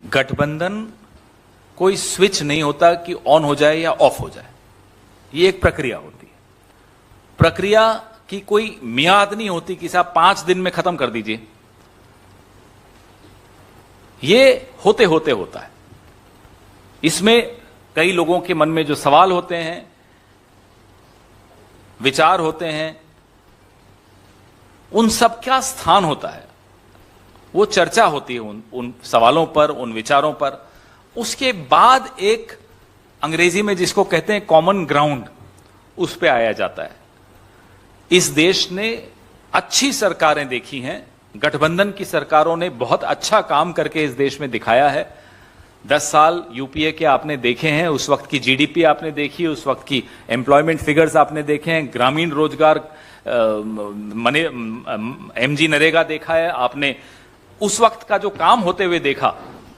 गठबंधन कोई स्विच नहीं होता कि ऑन हो जाए या ऑफ हो जाए। ये एक प्रक्रिया होती है। प्रक्रिया की कोई मियाद नहीं होती कि साहब 5 दिन में खत्म कर दीजिए। ये होते होते होता है। इसमें कई लोगों के मन में जो सवाल होते हैं, विचार होते हैं, उन सब क्या स्थान होता है, वो चर्चा होती है उन सवालों पर, उन विचारों पर। उसके बाद एक अंग्रेजी में जिसको कहते हैं कॉमन ग्राउंड, उस पे आया जाता है। इस देश ने अच्छी सरकारें देखी हैं। गठबंधन की सरकारों ने बहुत अच्छा काम करके इस देश में दिखाया है। 10 साल यूपीए के आपने देखे हैं, उस वक्त की जीडीपी आपने देखी, उस वक्त की एम्प्लॉयमेंट फिगर्स आपने देखे हैं, ग्रामीण रोजगार एमजी नरेगा देखा है आपने, उस वक्त का जो काम होते हुए देखा।